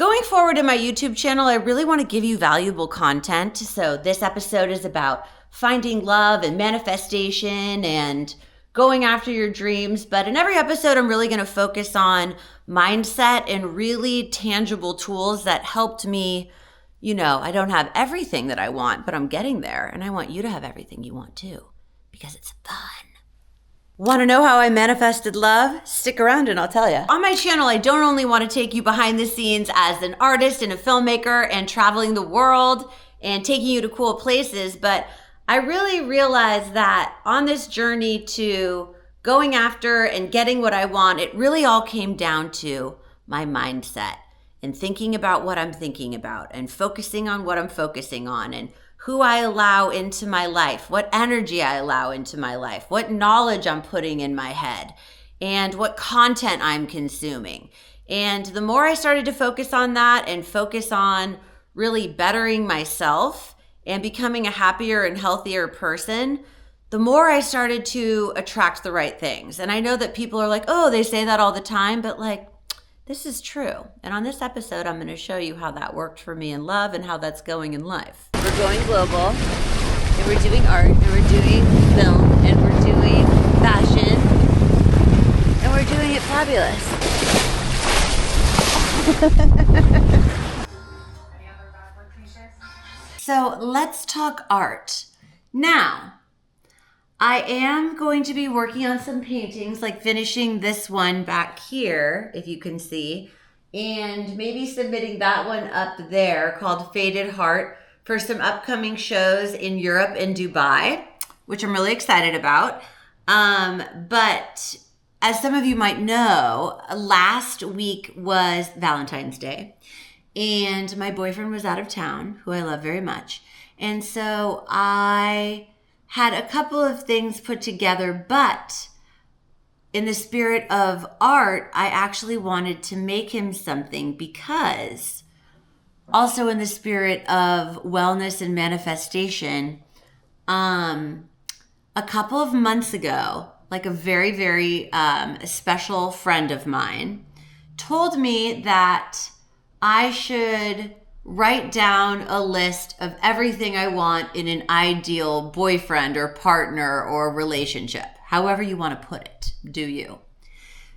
Going forward in my YouTube channel, I really want to give you valuable content. So this episode is about finding love and manifestation and going after your dreams. But in every episode, I'm really going to focus on mindset and really tangible tools that helped me. I don't have everything that I want, but I'm getting there. And I want you to have everything you want too, because it's fun. Want to know how I manifested love? Stick around and I'll tell you. On my channel, I don't only want to take you behind the scenes as an artist and a filmmaker and traveling the world and taking you to cool places, but I really realized that on this journey to going after and getting what I want, it really all came down to my mindset and thinking about what I'm thinking about and focusing on what I'm focusing on and who I allow into my life, what energy I allow into my life, what knowledge I'm putting in my head, and what content I'm consuming. And the more I started to focus on that and focus on really bettering myself and becoming a happier and healthier person, the more I started to attract the right things. And I know that people are like, oh, they say that all the time, but this is true. And on this episode, I'm going to show you how that worked for me in love and how that's going in life. We're going global, and we're doing art, and we're doing film, and we're doing fashion, and we're doing it fabulous. So let's talk art. Now, I am going to be working on some paintings, like finishing this one back here, if you can see, and maybe submitting that one up there called Faded Heart for some upcoming shows in Europe and Dubai, which I'm really excited about. But as some of you might know, last week was Valentine's Day, and my boyfriend was out of town, who I love very much. And so I had a couple of things put together, but in the spirit of art, I actually wanted to make him something because also in the spirit of wellness and manifestation, a couple of months ago, like a very, very special friend of mine told me that I should write down a list of everything I want in an ideal boyfriend or partner or relationship, however you want to put it, do you?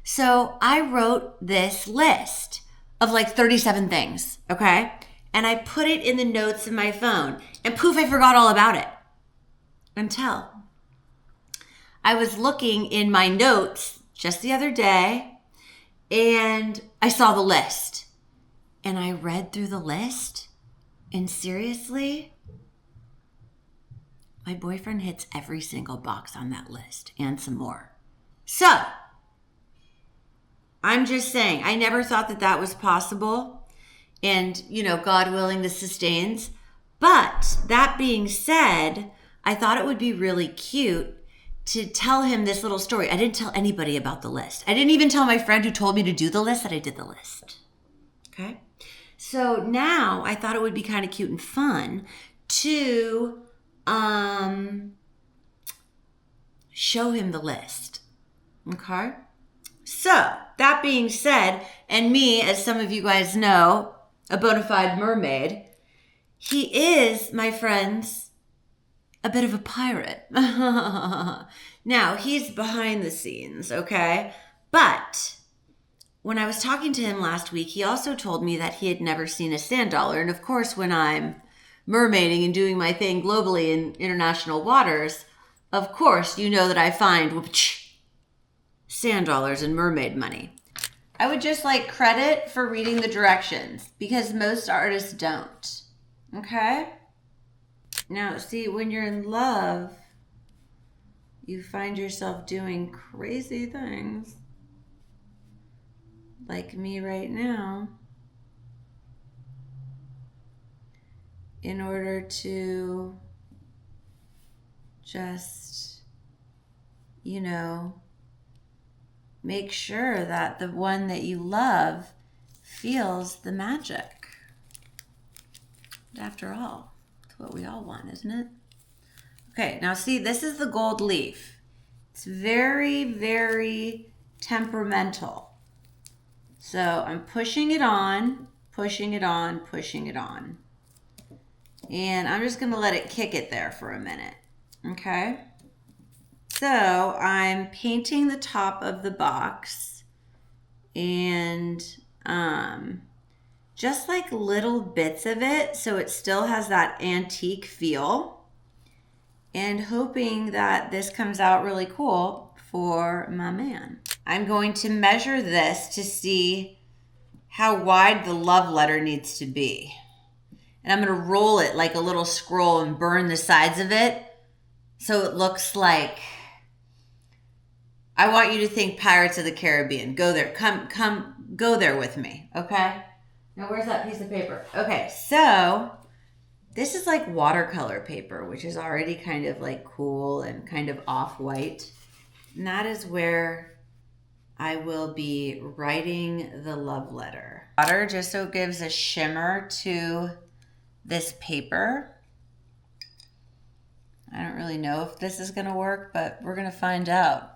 So I wrote this list of 37 things, okay? And I put it in the notes in my phone, and poof, I forgot all about it. Until I was looking in my notes just the other day, and I saw the list. And I read through the list, and seriously, my boyfriend hits every single box on that list and some more. So, I'm just saying, I never thought that that was possible. And, God willing, this sustains. But that being said, I thought it would be really cute to tell him this little story. I didn't tell anybody about the list. I didn't even tell my friend who told me to do the list that I did the list. Okay? So now I thought it would be kind of cute and fun to show him the list. Okay? So that being said, and me, as some of you guys know, a bona fide mermaid, he is, my friends, a bit of a pirate. Now, he's behind the scenes, okay? But when I was talking to him last week, he also told me that he had never seen a sand dollar. And of course, when I'm mermaiding and doing my thing globally in international waters, of course, you know that I find sand dollars and mermaid money. I would just like credit for reading the directions because most artists don't. Okay? Now, see, when you're in love, you find yourself doing crazy things. Like me right now, in order to just, make sure that the one that you love feels the magic. After all, it's what we all want, isn't it? Okay, now see, this is the gold leaf. It's very, very temperamental. So I'm pushing it on pushing it on, pushing it on. And I'm just gonna let it kick it there for a minute, okay? So I'm painting the top of the box and just like little bits of it so it still has that antique feel, and hoping that this comes out really cool for my man. I'm going to measure this to see how wide the love letter needs to be. And I'm going to roll it like a little scroll and burn the sides of it so it looks like, I want you to think Pirates of the Caribbean. Go there. Go there with me, okay? Now, where's that piece of paper? Okay, so this is like watercolor paper, which is already kind of like cool and kind of off-white. And that is where I will be writing the love letter. Water just so it gives a shimmer to this paper. I don't really know if this is going to work, but we're going to find out.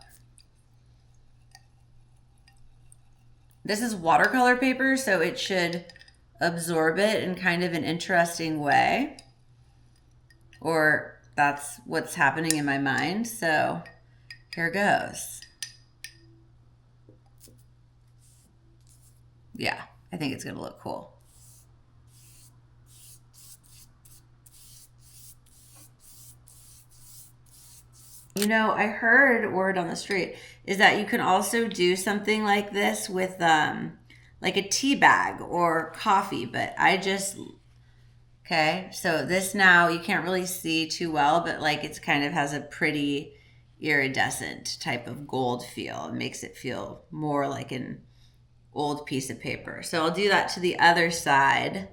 This is watercolor paper, so it should absorb it in kind of an interesting way. Or that's what's happening in my mind. So here goes. Yeah, I think it's going to look cool. You know, I heard word on the street is that you can also do something like this with like a tea bag or coffee, but okay, so this now you can't really see too well, but like it's kind of has a pretty iridescent type of gold feel. It makes it feel more like an old piece of paper. So I'll do that to the other side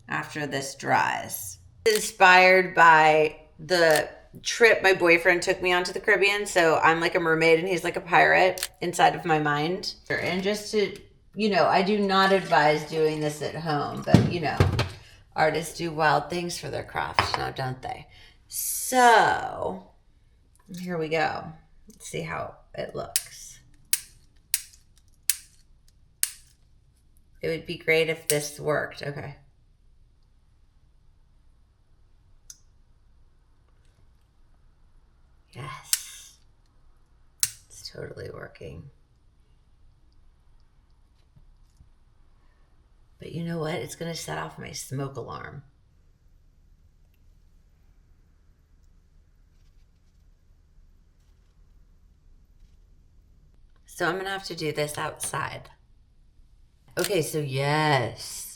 after this dries. Inspired by the trip my boyfriend took me on to the Caribbean. So I'm like a mermaid and he's like a pirate inside of my mind. And just to, you know, I do not advise doing this at home, but you know, artists do wild things for their craft now, don't they? So here we go. Let's see how it looks. It would be great if this worked. Okay. Yes, it's totally working. But you know what? It's going to set off my smoke alarm. So I'm going to have to do this outside. Okay, so yes.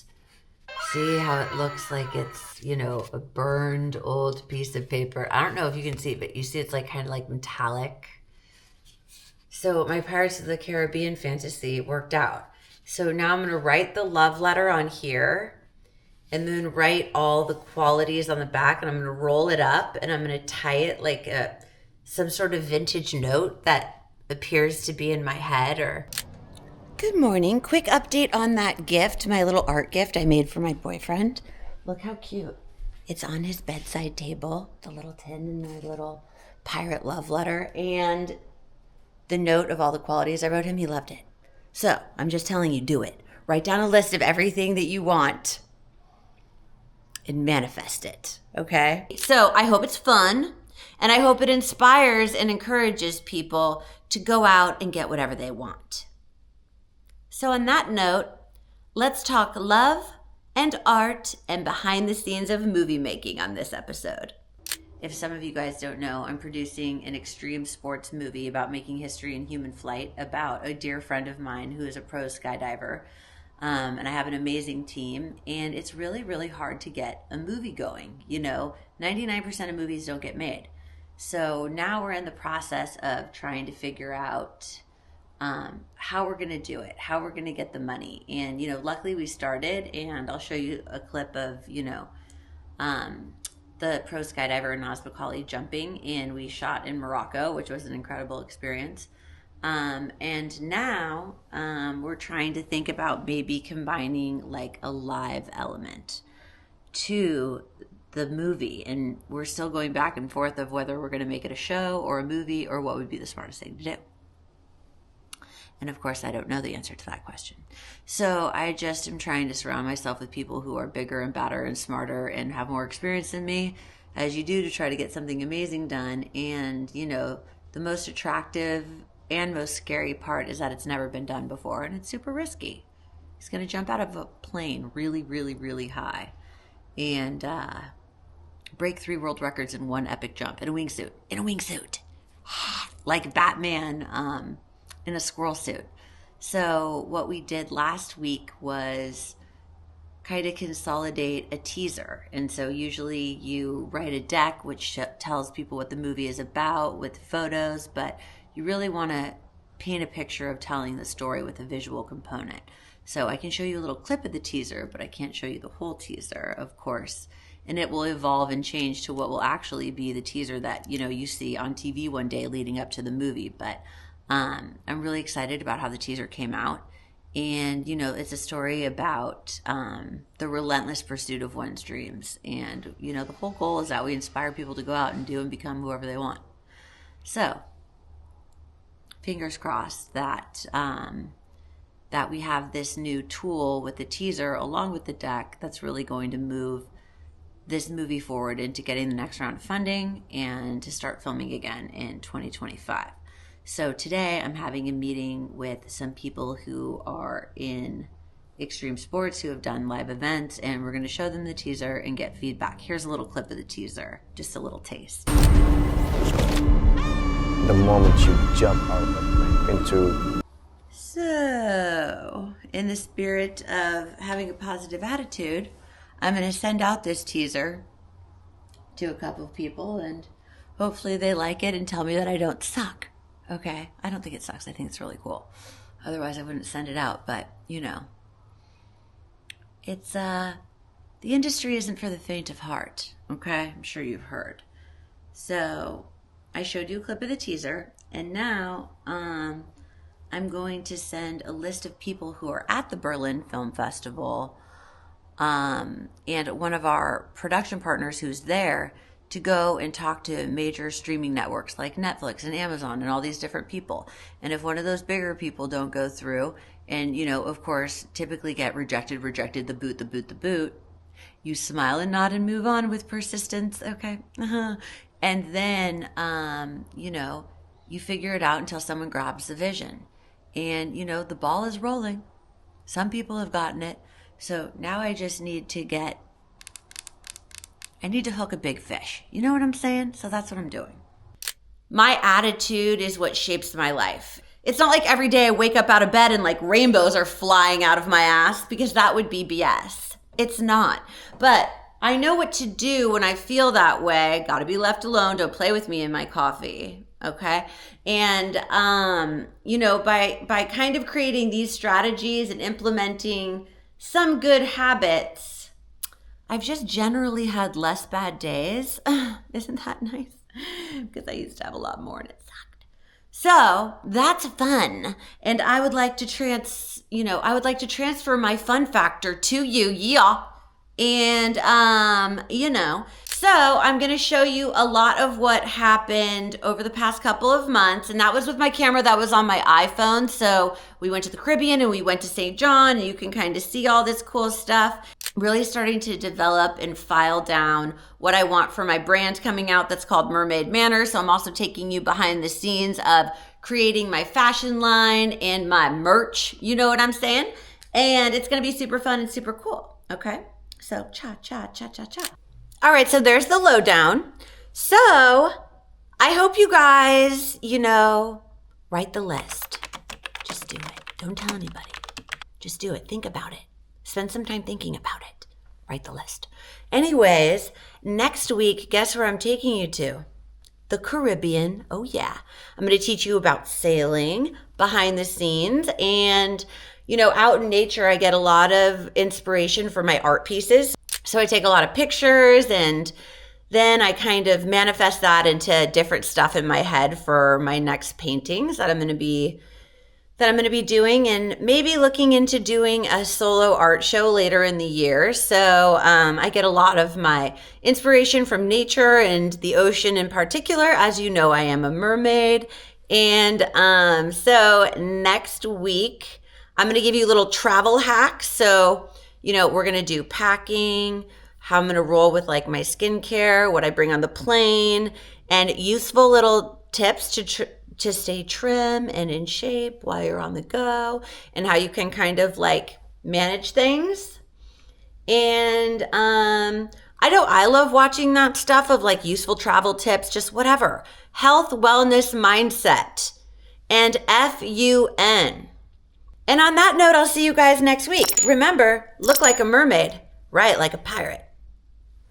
See how it looks like it's, you know, a burned old piece of paper. I don't know if you can see it, but you see it's like kind of like metallic. So my Pirates of the Caribbean fantasy worked out. So now I'm going to write the love letter on here and then write all the qualities on the back, and I'm going to roll it up and I'm going to tie it like some sort of vintage note that appears to be in my head. Or good morning. Quick update on that gift, my little art gift I made for my boyfriend. Look how cute. It's on his bedside table, the little tin and my little pirate love letter, and the note of all the qualities I wrote him. He loved it. So I'm just telling you, do it. Write down a list of everything that you want and manifest it, okay? So I hope it's fun, and I hope it inspires and encourages people to go out and get whatever they want. So on that note, let's talk love and art and behind the scenes of movie making on this episode. If some of you guys don't know, I'm producing an extreme sports movie about making history in human flight about a dear friend of mine who is a pro skydiver. And I have an amazing team, and it's really, really hard to get a movie going. You know, 99% of movies don't get made. So now we're in the process of trying to figure out how we're going to do it, how we're going to get the money. And, you know, luckily we started, and I'll show you a clip of, you know, the pro skydiver Naz Bakali jumping, and we shot in Morocco, which was an incredible experience. And now we're trying to think about maybe combining like a live element to the movie, and we're still going back and forth of whether we're going to make it a show or a movie or what would be the smartest thing to do. And of course, I don't know the answer to that question. So I just am trying to surround myself with people who are bigger and better and smarter and have more experience than me, as you do, to try to get something amazing done. And, the most attractive and most scary part is that it's never been done before and it's super risky. He's going to jump out of a plane really, really, really high and break 3 world records in one epic jump in a wingsuit, like Batman in a squirrel suit. So what we did last week was kind of consolidate a teaser. And so usually you write a deck which tells people what the movie is about with photos, but you really want to paint a picture of telling the story with a visual component. So I can show you a little clip of the teaser, but I can't show you the whole teaser, of course. And it will evolve and change to what will actually be the teaser that, you see on TV one day leading up to the movie. But I'm really excited about how the teaser came out. And, it's a story about the relentless pursuit of one's dreams. And, the whole goal is that we inspire people to go out and do and become whoever they want. So, fingers crossed that that we have this new tool with the teaser along with the deck that's really going to move this movie forward into getting the next round of funding and to start filming again in 2025. So today I'm having a meeting with some people who are in extreme sports who have done live events, and we're going to show them the teaser and get feedback. Here's a little clip of the teaser, just a little taste. The moment you jump out into... So, in the spirit of having a positive attitude, I'm going to send out this teaser to a couple of people, and hopefully they like it and tell me that I don't suck. Okay, I don't think it sucks. I think it's really cool. Otherwise, I wouldn't send it out. But, it's, the industry isn't for the faint of heart. Okay, I'm sure you've heard. So, I showed you a clip of the teaser. And now, I'm going to send a list of people who are at the Berlin Film Festival and one of our production partners who's there to go and talk to major streaming networks like Netflix and Amazon and all these different people. And if one of those bigger people don't go through and, of course, typically get rejected, the boot, you smile and nod and move on with persistence. Okay. And then, you figure it out until someone grabs the vision. And, the ball is rolling. Some people have gotten it. So now I just need to hook a big fish. You know what I'm saying? So that's what I'm doing. My attitude is what shapes my life. It's not like every day I wake up out of bed and like rainbows are flying out of my ass, because that would be BS. It's not. But I know what to do when I feel that way. Gotta be left alone. Don't play with me and my coffee. Okay. And, by kind of creating these strategies and implementing some good habits, I've just generally had less bad days. Isn't that nice? Because I used to have a lot more and it sucked. So that's fun. And I would like to transfer my fun factor to you. Yeah. And, so I'm going to show you a lot of what happened over the past couple of months. And that was with my camera that was on my iPhone. So we went to the Caribbean and we went to St. John, and you can kind of see all this cool stuff. Really starting to develop and file down what I want for my brand coming out that's called Mermaid Manor. So I'm also taking you behind the scenes of creating my fashion line and my merch. You know what I'm saying? And it's going to be super fun and super cool. Okay? So cha. All right, so there's the lowdown. So I hope you guys, write the list. Just do it. Don't tell anybody. Just do it. Think about it. Spend some time thinking about it. Write the list. Anyways, next week, guess where I'm taking you to? The Caribbean. Oh, yeah. I'm going to teach you about sailing, behind the scenes, and, out in nature, I get a lot of inspiration for my art pieces. So I take a lot of pictures, and then I kind of manifest that into different stuff in my head for my next paintings that I'm going to be doing, and maybe looking into doing a solo art show later in the year. So I get a lot of my inspiration from nature and the ocean in particular. As you know, I am a mermaid, And so next week, I'm going to give you little travel hacks. So, we're going to do packing, how I'm going to roll with like my skincare, what I bring on the plane, and useful little tips to stay trim and in shape while you're on the go, and how you can kind of like manage things. And I know I love watching that stuff of like useful travel tips, just whatever. Health, wellness, mindset, and FUN. And on that note, I'll see you guys next week. Remember, look like a mermaid, write like a pirate.